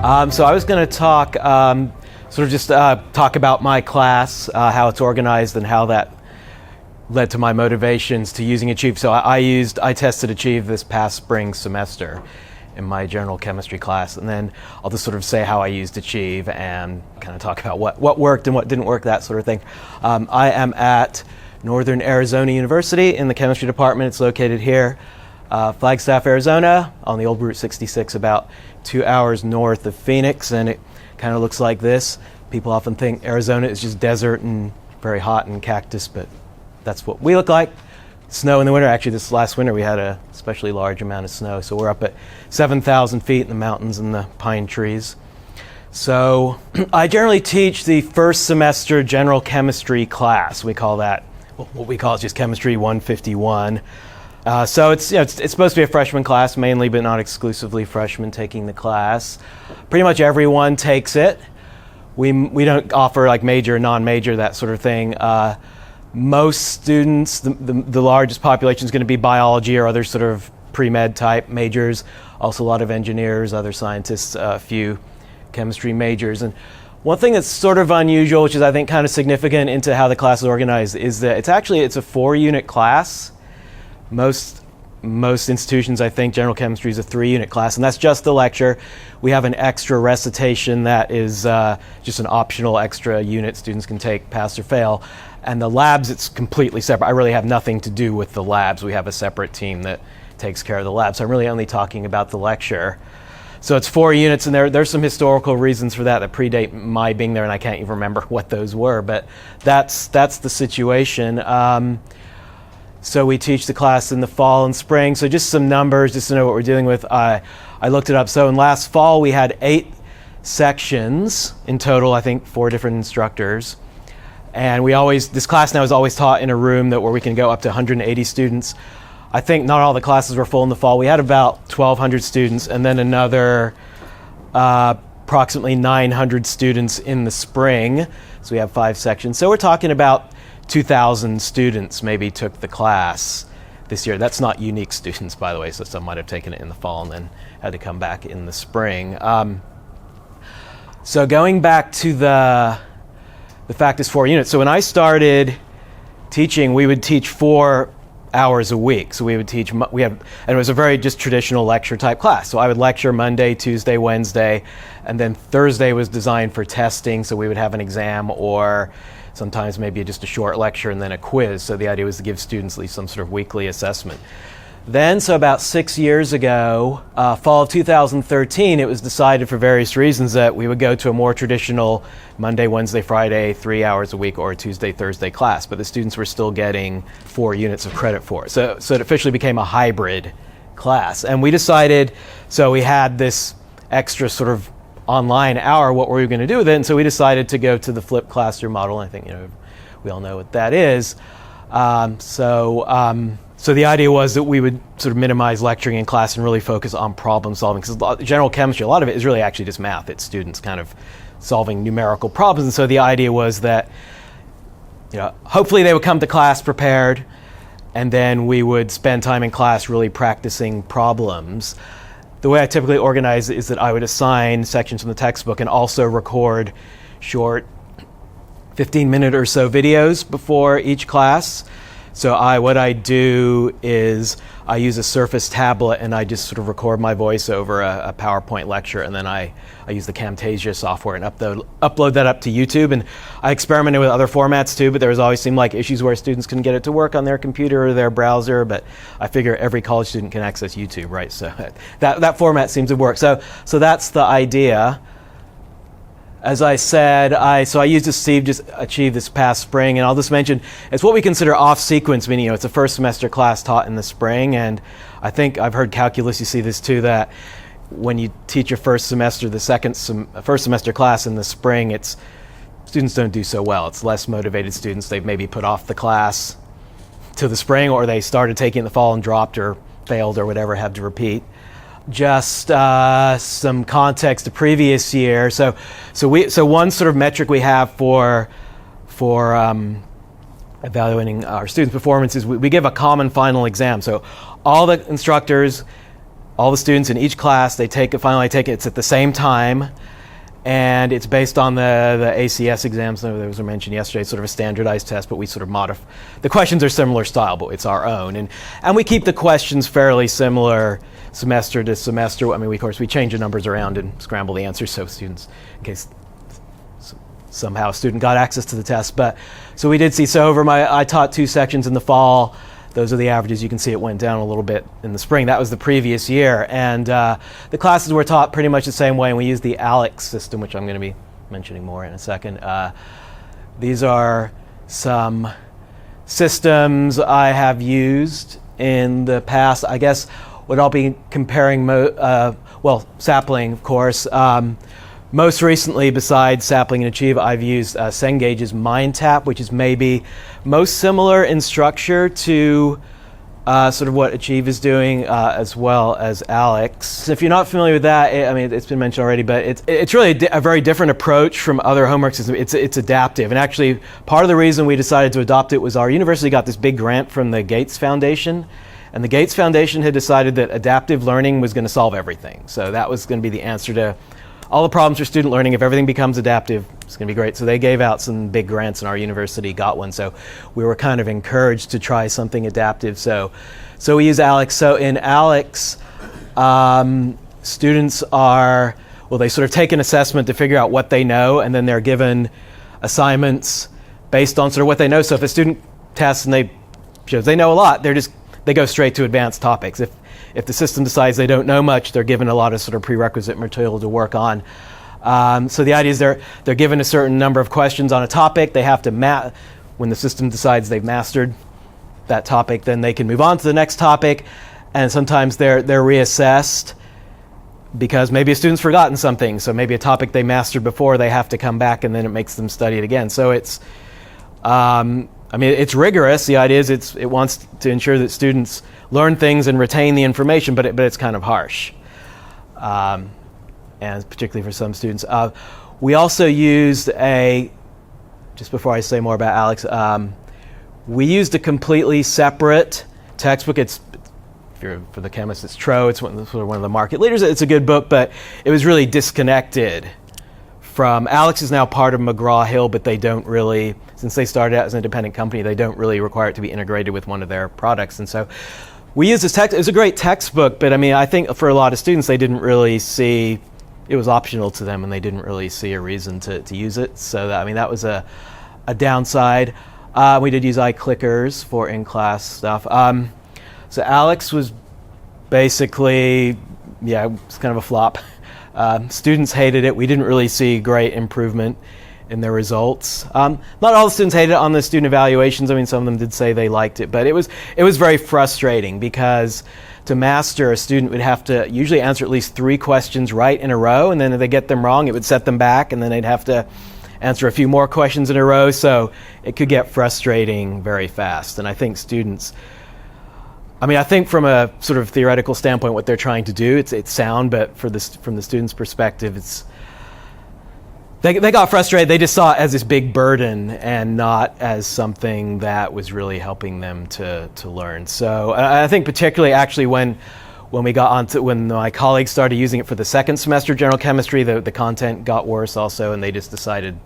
So I was going to talk, talk about my class, how it's organized, and how that led to my motivations to using Achieve. So I tested Achieve this past spring semester in my general chemistry class, and then I'll just sort of say how I used Achieve and kind of talk about what worked and what didn't work, that sort of thing. I am at Northern Arizona University in the chemistry department. It's located here, Flagstaff, Arizona, on the old Route 66, about 2 hours north of Phoenix, and it kind of looks like this. People often think Arizona is just desert and very hot and cactus, but that's what we look like. Snow in the winter. Actually, this last winter we had a especially large amount of snow, so we're up at 7,000 feet in the mountains and the pine trees. So I generally teach the first semester general chemistry class. We call that, what we call it, just Chemistry 151. So it's supposed to be a freshman class mainly, but not exclusively freshmen taking the class. Pretty much everyone takes it. We don't offer like major, non-major, that sort of thing. Most students, the largest population is going to be biology or other sort of pre-med type majors. Also a lot of engineers, other scientists, a few chemistry majors. And one thing that's sort of unusual, which is I think kind of significant into how the class is organized, is that it's a 4-unit class. Most institutions, I think, general chemistry is a 3-unit class, and that's just the lecture. We have an extra recitation that is just an optional extra unit students can take, pass or fail. And the labs, it's completely separate. I really have nothing to do with the labs. We have a separate team that takes care of the labs. So I'm really only talking about the lecture. So it's 4 units, and there's some historical reasons for that predate my being there, and I can't even remember what those were. But that's the situation. So we teach the class in the fall and spring. So just some numbers, just to know what we're dealing with. I looked it up. So in last fall, we had 8 sections in total, I think 4 different instructors. And this class now is always taught in a room where we can go up to 180 students. I think not all the classes were full in the fall. We had about 1,200 students, and then another approximately 900 students in the spring. So we have 5 sections. So we're talking about 2,000 students maybe took the class this year. That's not unique students, by the way, so some might have taken it in the fall and then had to come back in the spring. So going back to the fact is 4 units. So when I started teaching, we would teach 4 hours a week. So we would teach, and it was a very just traditional lecture type class. So I would lecture Monday, Tuesday, Wednesday, and then Thursday was designed for testing. So we would have an exam or sometimes maybe just a short lecture and then a quiz. So the idea was to give students at least some sort of weekly assessment. Then, so about 6 years ago, fall of 2013, it was decided for various reasons that we would go to a more traditional Monday, Wednesday, Friday, 3 hours a week, or a Tuesday, Thursday class. But the students were still getting 4 units of credit for it. So it officially became a hybrid class. And we decided, so we had this extra sort of online hour, what were we going to do with it? And so we decided to go to the flipped classroom model. I think we all know what that is. So the idea was that we would sort of minimize lecturing in class and really focus on problem solving, because general chemistry, a lot of it is really actually just math. It's students kind of solving numerical problems. And so the idea was that hopefully they would come to class prepared, and then we would spend time in class really practicing problems. The way I typically organize it is that I would assign sections from the textbook and also record short 15-minute or so videos before each class. So what I do is I use a Surface tablet and I just sort of record my voice over a PowerPoint lecture, and then I use the Camtasia software and upload that up to YouTube. And I experimented with other formats too, but there always seemed like issues where students couldn't get it to work on their computer or their browser. But I figure every college student can access YouTube, right? So that format seems to work. So that's the idea. As I said, I used Achieve this past spring, and I'll just mention it's what we consider off-sequence, meaning it's a first semester class taught in the spring, and I think I've heard calculus, you see this too, that when you teach your first semester, first semester class in the spring, students don't do so well. It's less motivated students. They've maybe put off the class to the spring, or they started taking it in the fall and dropped or failed or whatever, had to repeat. Just some context the previous year. So one sort of metric we have for evaluating our students' performance is we give a common final exam. So all the instructors all the students in each class, they take it, finally take it, it's at the same time, and it's based on the ACS exams that was mentioned yesterday. It's sort of a standardized test, but we sort of modify. The questions are similar style, but it's our own. And we keep the questions fairly similar semester to semester. I mean, of course, we change the numbers around and scramble the answers so students, in case somehow a student got access to the test. But so we did see, I taught 2 sections in the fall. Those are the averages. You can see it went down a little bit in the spring. That was the previous year. And the classes were taught pretty much the same way, and we used the ALEX system, which I'm going to be mentioning more in a second. These are some systems I have used in the past. I guess what I'll be comparing, Sapling, of course. Most recently, besides Sapling and Achieve, I've used Cengage's MindTap, which is maybe most similar in structure to sort of what Achieve is doing, as well as ALEX. So if you're not familiar with that, it's been mentioned already, but it's really a very different approach from other homework systems. It's adaptive, and actually part of the reason we decided to adopt it was our university got this big grant from the Gates Foundation, and the Gates Foundation had decided that adaptive learning was going to solve everything. So that was going to be the answer to all the problems for student learning. If everything becomes adaptive, it's going to be great. So they gave out some big grants, and our university got one. So we were kind of encouraged to try something adaptive. So we use ALEX. So in ALEX, students they sort of take an assessment to figure out what they know, and then they're given assignments based on sort of what they know. So if a student tests and they know a lot, they go straight to advanced topics. If the system decides they don't know much, they're given a lot of sort of prerequisite material to work on. So the idea is they're given a certain number of questions on a topic. They have to when the system decides they've mastered that topic, then they can move on to the next topic. And sometimes they're reassessed because maybe a student's forgotten something. So maybe a topic they mastered before, they have to come back, and then it makes them study it again. So it's it's rigorous. The idea is it wants to ensure that students learn things and retain the information, but it's kind of harsh, and particularly for some students. We also used just before I say more about ALEX, we used a completely separate textbook. If you're for the chemists, it's Tro. It's one of the market leaders. It's a good book, but it was really disconnected from ALEX. Is now part of McGraw-Hill, but they don't really, since they started out as an independent company, they don't really require it to be integrated with one of their products. And so we used this text. It was a great textbook, but I think for a lot of students, they didn't really see, it was optional to them, and they didn't really see a reason to use it. So that was a downside. We did use iClickers for in-class stuff. So ALEX was basically, it's kind of a flop. Students hated it. We didn't really see great improvement in their results. Not all the students hated it on the student evaluations. Some of them did say they liked it, but it was very frustrating because to master, a student would have to usually answer at least 3 questions right in a row, and then if they get them wrong, it would set them back, and then they'd have to answer a few more questions in a row. So it could get frustrating very fast. And I think students, I think from a sort of theoretical standpoint, what they're trying to do, it's sound, but from the student's perspective, they got frustrated. They just saw it as this big burden and not as something that was really helping them to learn. So I think particularly actually when my colleagues started using it for the second semester general chemistry, the content got worse also, and they just decided,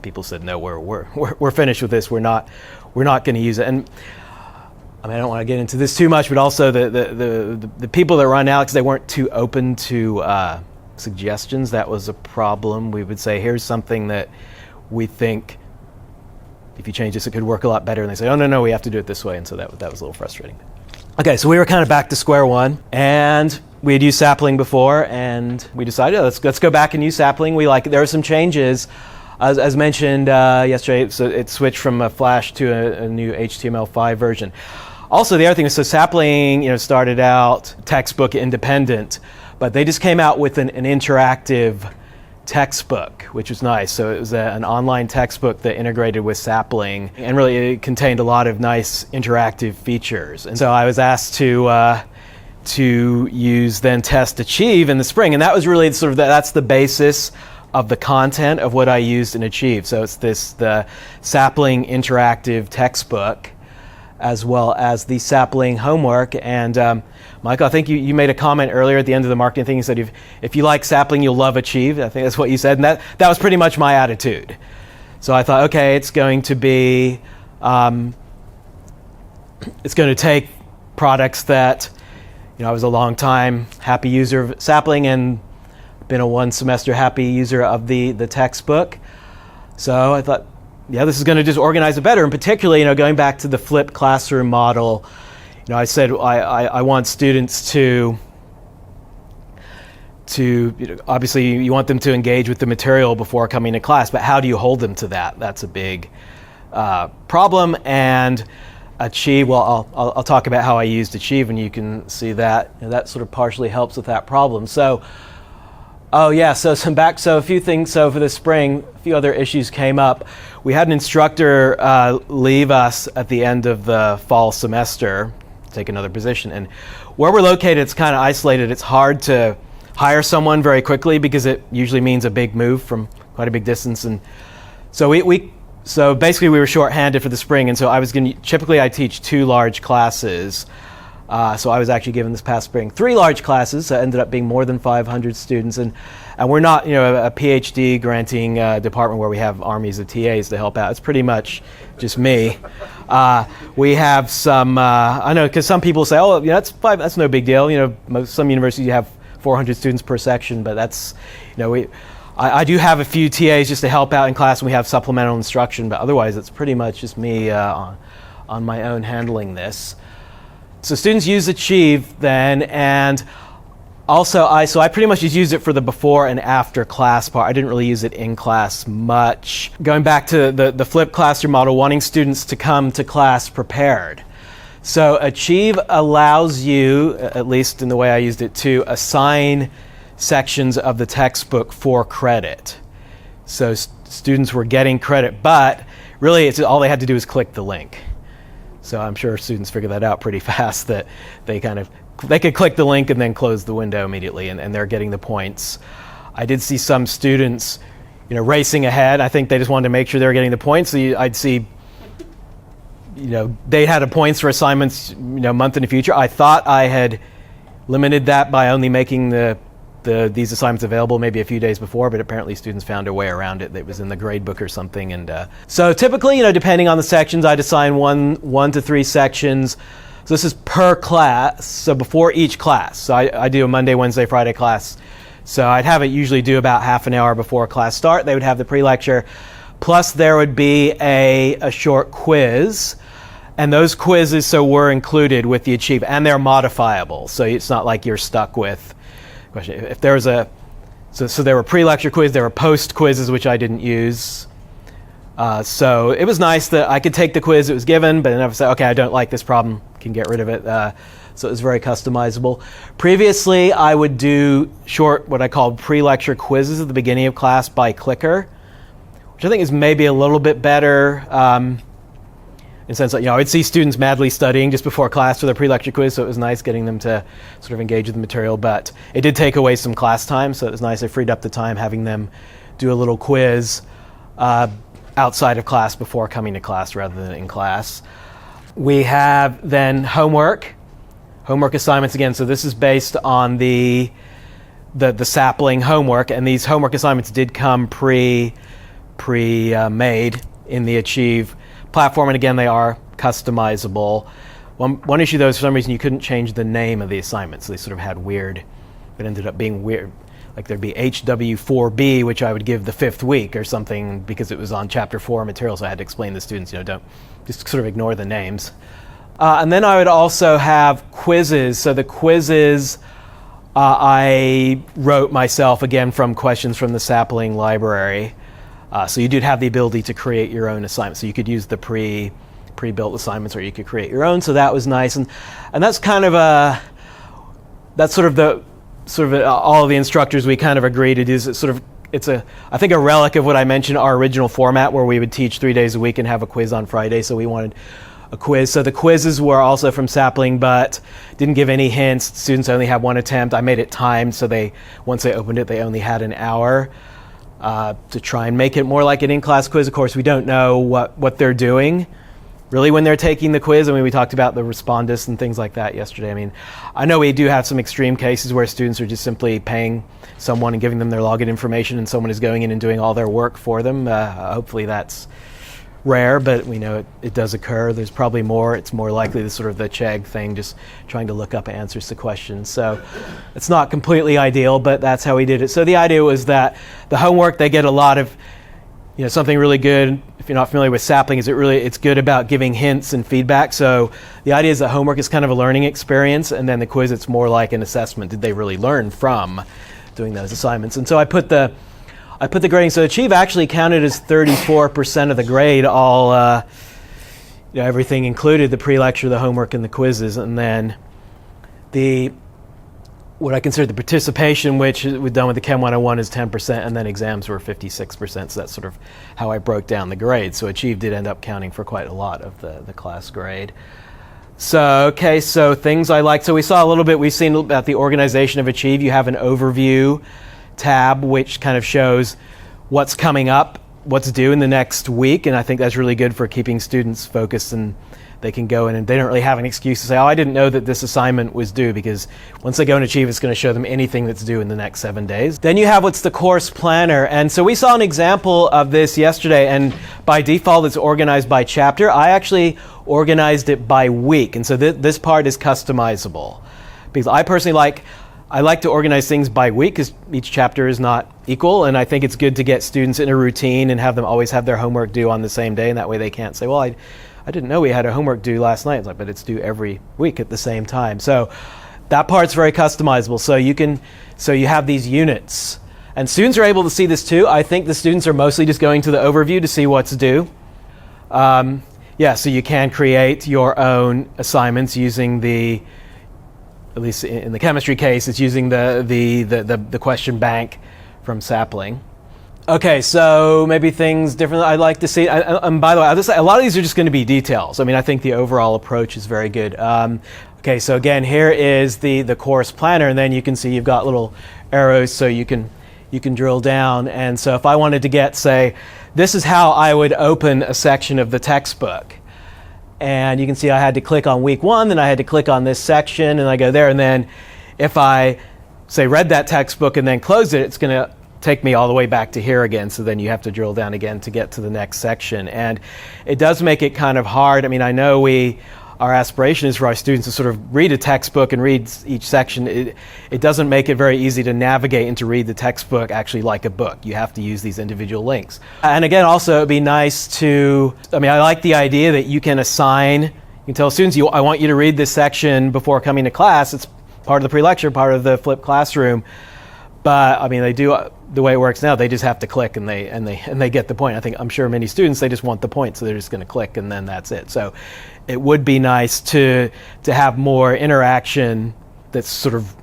people said, no, we're finished with this. We're not going to use it. And I don't want to get into this too much, but also the people that run ALEX, they weren't too open to suggestions. That was a problem. We would say, here's something that we think if you change this, it could work a lot better. And they say, oh, no, we have to do it this way. And so that was a little frustrating. Okay, so we were kind of back to square one. And we had used Sapling before, and we decided, let's go back and use Sapling. There were some changes. As mentioned yesterday, so it switched from a Flash to a new HTML5 version. Also, the other thing is, so Sapling, started out textbook independent, but they just came out with an interactive textbook, which was nice. So it was an online textbook that integrated with Sapling, and really it contained a lot of nice interactive features. And so I was asked to use then Test Achieve in the spring, and that was really sort of that's the basis of the content of what I used in Achieve. So it's the Sapling interactive textbook. as well as the sapling homework. And Michael, I think you made a comment earlier at the end of the marketing thing. You said if you like sapling, you'll love Achieve. I think that's what you said, and that was pretty much my attitude. So I thought, okay, it's going to be, it's going to take products that, I was a long time happy user of sapling and been a one semester happy user of the textbook. So I thought, yeah, this is going to just organize it better. And particularly, going back to the flipped classroom model, I said I want students to obviously you want them to engage with the material before coming to class, but how do you hold them to that? That's a big problem. And Achieve, well, I'll talk about how I used Achieve, and you can see that that sort of partially helps with that problem. So, so a few things. So for the spring, a few other issues came up. We had an instructor leave us at the end of the fall semester, take another position, and where we're located, it's kind of isolated. It's hard to hire someone very quickly because it usually means a big move from quite a big distance, and so So basically we were shorthanded for the spring, and so typically I teach 2 large classes. So I was actually given this past spring 3 large classes, so it ended up being more than 500 students, and we're not a PhD granting department where we have armies of TAs to help out. It's pretty much just me. We have some, I know, because some people say, that's no big deal. Some universities you have 400 students per section, but that's, I do have a few TAs just to help out in class, and we have supplemental instruction, but otherwise it's pretty much just me on my own handling this. So students use Achieve then, and also I pretty much just used it for the before and after class part. I didn't really use it in class much. Going back to the flipped classroom model, wanting students to come to class prepared. So Achieve allows you, at least in the way I used it, to assign sections of the textbook for credit. So students were getting credit, but really all they had to do was click the link. So I'm sure students figured that out pretty fast, that they could click the link and then close the window immediately, and they're getting the points. I did see some students racing ahead. I think they just wanted to make sure they were getting the points. So I'd see they had points for assignments month in the future. I thought I had limited that by only making these assignments available maybe a few days before, but apparently students found a way around it. That was in the grade book or something. And so typically, depending on the sections, I'd assign one to 3 sections. So this is per class, so before each class. So I do a Monday, Wednesday, Friday class. So I'd have it usually do about half an hour before class start. They would have the pre-lecture, plus there would be a short quiz. And those quizzes were included with the Achieve, and they're modifiable. So it's not like you're stuck with question. If there was so there were pre-lecture quizzes, there were post quizzes, which I didn't use. So it was nice that I could take the quiz that was given, but then I would say, okay, I don't like this problem, can get rid of it. So it was very customizable. Previously, I would do what I called pre-lecture quizzes at the beginning of class by clicker, which I think is maybe a little bit better. In the sense that, I'd see students madly studying just before class for their pre-lecture quiz, so it was nice getting them to sort of engage with the material, but it did take away some class time, so it was nice. I freed up the time having them do a little quiz outside of class before coming to class rather than in class. We have then homework assignments again. So this is based on the sapling homework, and these homework assignments did come pre-made in the Achieve platform, and again, they are customizable. One issue, though, is for some reason you couldn't change the name of the assignments. So they sort of had it ended up being weird. Like there'd be HW4B, which I would give the 5th week or something because it was on Chapter 4 material, so I had to explain to the students, don't just sort of ignore the names. And then I would also have quizzes. So the quizzes I wrote myself, again, from questions from the sapling library. So you did have the ability to create your own assignments. So you could use the pre-built assignments, or you could create your own. So that was nice, and that's kind of all of the instructors we kind of agreed to do. It's I think a relic of what I mentioned, our original format, where we would teach 3 days a week and have a quiz on Friday. So we wanted a quiz. So the quizzes were also from sapling, but didn't give any hints. Students only had 1 attempt. I made it timed, so once they opened it, they only had an hour. To try and make it more like an in-class quiz. Of course, we don't know what they're doing, really when they're taking the quiz. I mean, we talked about the respondus and things like that yesterday. I mean, I know we do have some extreme cases where students are just simply paying someone and giving them their login information, and someone is going in and doing all their work for them. Hopefully that's rare, but we know it does occur. There's probably more. It's more likely the sort of the Chegg thing, just trying to look up answers to questions. So it's not completely ideal, but that's how we did it. So the idea was that the homework, they get a lot of, something really good. If you're not familiar with Sapling, it's good about giving hints and feedback. So the idea is that homework is kind of a learning experience, and then the quiz, it's more like an assessment. Did they really learn from doing those assignments? And so I put the grading. So Achieve actually counted as 34% of the grade, all everything included, the pre-lecture, the homework, and the quizzes. And then what I consider the participation, which we've done with the Chem 101, is 10%, and then exams were 56%. So that's sort of how I broke down the grade. So Achieve did end up counting for quite a lot of the class grade. So things I like. So we saw a little bit, we've seen about the organization of Achieve. You have an overview tab, which kind of shows what's coming up, what's due in the next week, and I think that's really good for keeping students focused, and they can go in and they don't really have an excuse to say, I didn't know that this assignment was due, because once they go and Achieve, it's going to show them anything that's due in the next 7 days. Then you have what's the course planner, and so we saw an example of this yesterday, and by default it's organized by chapter. I actually organized it by week, and so this part is customizable, because I personally I like to organize things by week, because each chapter is not equal, and I think it's good to get students in a routine and have them always have their homework due on the same day, and that way they can't say, well, I didn't know we had a homework due last night. It's like, but it's due every week at the same time. So that part's very customizable. So you have these units, and students are able to see this too. I think the students are mostly just going to the overview to see what's due. So you can create your own assignments using at least in the chemistry case, it's using the question bank from Sapling. Okay, so maybe things different I'd like to see. And by the way, I'll just say, a lot of these are just going to be details. I mean, I think the overall approach is very good. Okay, so again, here is the course planner, and then you can see you've got little arrows, so you can drill down. And so if I wanted to get, say, this is how I would open a section of the textbook. And you can see I had to click on week 1, then I had to click on this section, and I go there, and then if I, say, read that textbook and then close it, it's going to take me all the way back to here again, so then you have to drill down again to get to the next section. And it does make it kind of hard. I mean, I know our aspiration is for our students to sort of read a textbook and read each section. It doesn't make it very easy to navigate and to read the textbook actually like a book. You have to use these individual links. And again, also, it'd be nice I like the idea that you can assign, you can tell students, I want you to read this section before coming to class. It's part of the pre-lecture, part of the flipped classroom. But I mean, they do the way it works now. They just have to click, and they get the point. I'm sure many students, they just want the point, so they're just going to click, and then that's it. So it would be nice to have more interaction that's sort of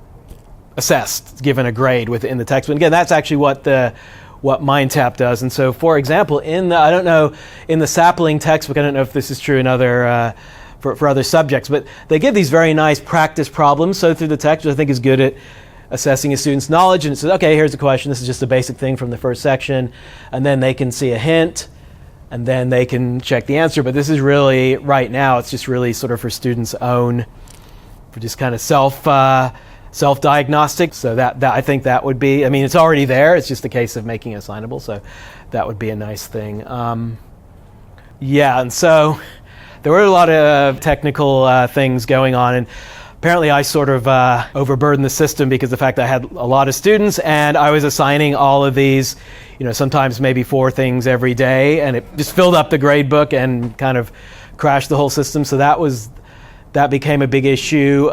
assessed, given a grade within the text. But again, that's actually what MindTap does. And so, for example, in the Sapling textbook, I don't know if this is true in other for other subjects, but they give these very nice practice problems. So through the text, which I think is good at assessing a student's knowledge, and it says, okay, here's a question. This is just a basic thing from the first section, and then they can see a hint, and then they can check the answer. But this is really, right now, it's just really sort of for students' own, for just kind of self-diagnostic. So that I think that would be, it's already there. It's just a case of making it assignable. So that would be a nice thing. And so there were a lot of technical things going on, and apparently I sort of overburdened the system, because the fact that I had a lot of students and I was assigning all of these, sometimes maybe 4 things every day, and it just filled up the grade book and kind of crashed the whole system. So that became a big issue.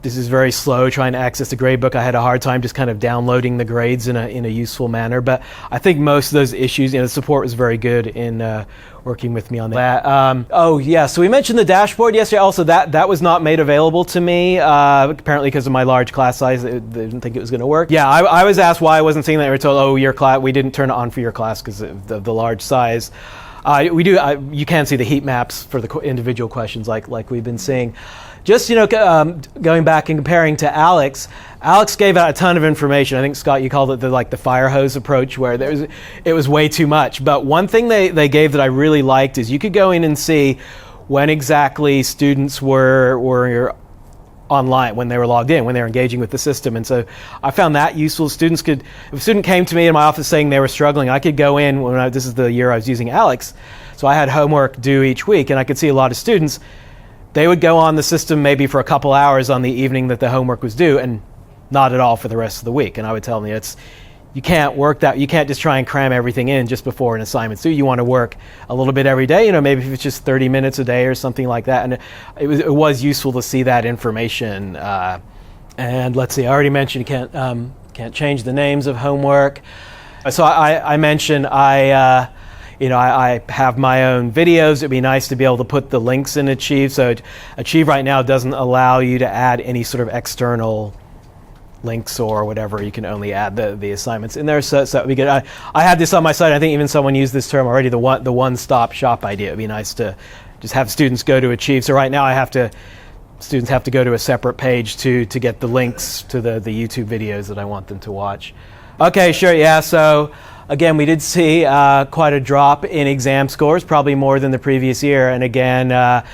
This is very slow trying to access the grade book. I had a hard time just kind of downloading the grades in a useful manner. But I think most of those issues, the support was very good in working with me on that. So we mentioned the dashboard yesterday. Also, that was not made available to me, apparently because of my large class size. They didn't think it was going to work. Yeah, I was asked why I wasn't seeing that. We were told, your class, we didn't turn it on for your class because of the large size. We do. You can see the heat maps for the individual questions, like we've been seeing. Just going back and comparing to Alex. Alex gave out a ton of information. I think, Scott, you called it the fire hose approach, where it was way too much. But one thing they gave that I really liked is you could go in and see when exactly students were online, when they were logged in, when they were engaging with the system. And so I found that useful. Students could, if a student came to me in my office saying they were struggling, I could go in, this is the year I was using Alex, so I had homework due each week, and I could see a lot of students, they would go on the system maybe for a couple hours on the evening that the homework was due, and not at all for the rest of the week. And I would tell them, you can't work that, you can't just try and cram everything in just before an assignment's due. You want to work a little bit every day, maybe if it's just 30 minutes a day or something like that. And it was useful to see that information. And let's see, I already mentioned you can't change the names of homework. So I mentioned I have my own videos. It'd be nice to be able to put the links in Achieve. So Achieve right now doesn't allow you to add any sort of external links or whatever. You can only add the assignments in there. So that would be good. I had this on my site. I think even someone used this term already, the one-stop shop idea. It'd be nice to just have students go to Achieve. So right now students have to go to a separate page to get the links to the YouTube videos that I want them to watch. Okay, sure, yeah. So again, we did see quite a drop in exam scores, probably more than the previous year. And again,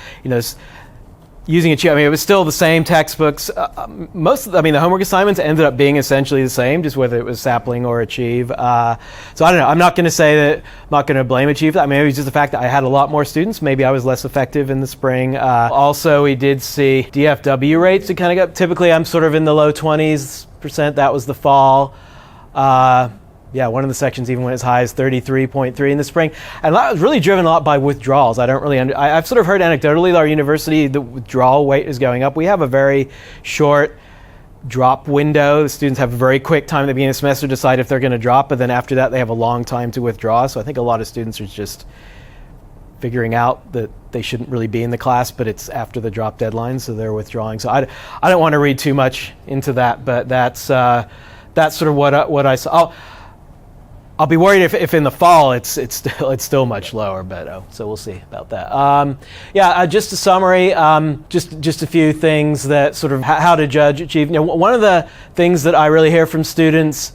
using Achieve, it was still the same textbooks. The homework assignments ended up being essentially the same, just whether it was Sapling or Achieve. So I don't know. I'm not going to say that. I'm not going to blame Achieve. It was just the fact that I had a lot more students. Maybe I was less effective in the spring. Also, we did see DFW rates to kind of go. Typically, I'm sort of in the low 20%. That was the fall. One of the sections even went as high as 33.3 in the spring. And that was really driven a lot by withdrawals. I've sort of heard anecdotally that our university, the withdrawal rate is going up. We have a very short drop window. The students have a very quick time at the beginning of the semester to decide if they're going to drop, but then after that they have a long time to withdraw. So I think a lot of students are just figuring out that they shouldn't really be in the class, but it's after the drop deadline, so they're withdrawing. So I don't want to read too much into that, but that's sort of what I saw. I'll be worried if in the fall it's still much lower, but so we'll see about that. Just a summary, just a few things that sort of how to judge Achieve. One of the things that I really hear from students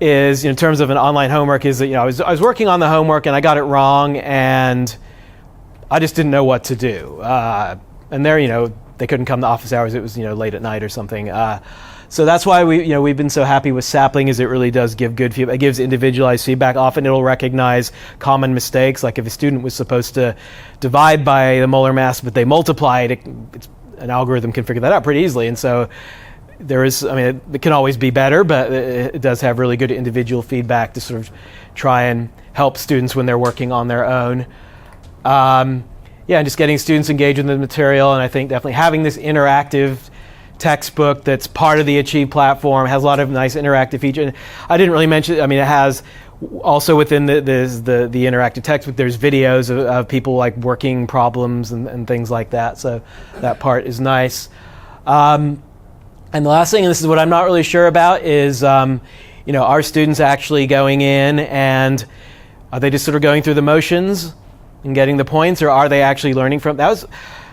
is, in terms of an online homework, is that I was working on the homework and I got it wrong and I just didn't know what to do. And they couldn't come to office hours. It was late at night or something. So that's why we've been so happy with Sapling, is it really does give good feedback. It gives individualized feedback. Often it'll recognize common mistakes, like if a student was supposed to divide by the molar mass but they multiplied, an algorithm can figure that out pretty easily. And so it can always be better, but it does have really good individual feedback to sort of try and help students when they're working on their own. And just getting students engaged with the material, and I think definitely having this interactive textbook that's part of the Achieve platform, has a lot of nice interactive features. I didn't really mention, it has also within the interactive textbook, there's videos of people like working problems and things like that. So that part is nice. And the last thing, and this is what I'm not really sure about, is are students actually going in and are they just sort of going through the motions and getting the points, or are they actually learning from that? Was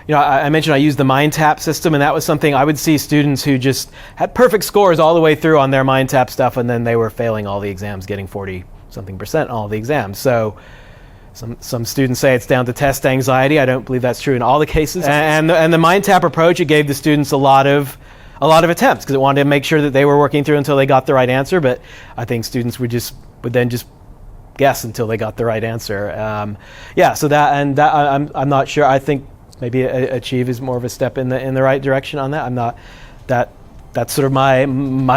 I mentioned I used the MindTap system, and that was something I would see students who just had perfect scores all the way through on their MindTap stuff, and then they were failing all the exams, getting 40-something% on all the exams. So some students say it's down to test anxiety. I don't believe that's true in all the cases. And the MindTap approach, it gave the students a lot of attempts, because it wanted to make sure that they were working through until they got the right answer. But I think students would then just guess until they got the right answer. So I'm not sure. I think maybe Achieve is more of a step in the right direction on that. I'm not that's sort of my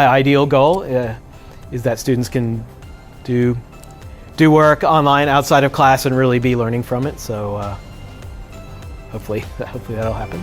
ideal goal, is that students can do work online outside of class and really be learning from it. So hopefully that'll happen.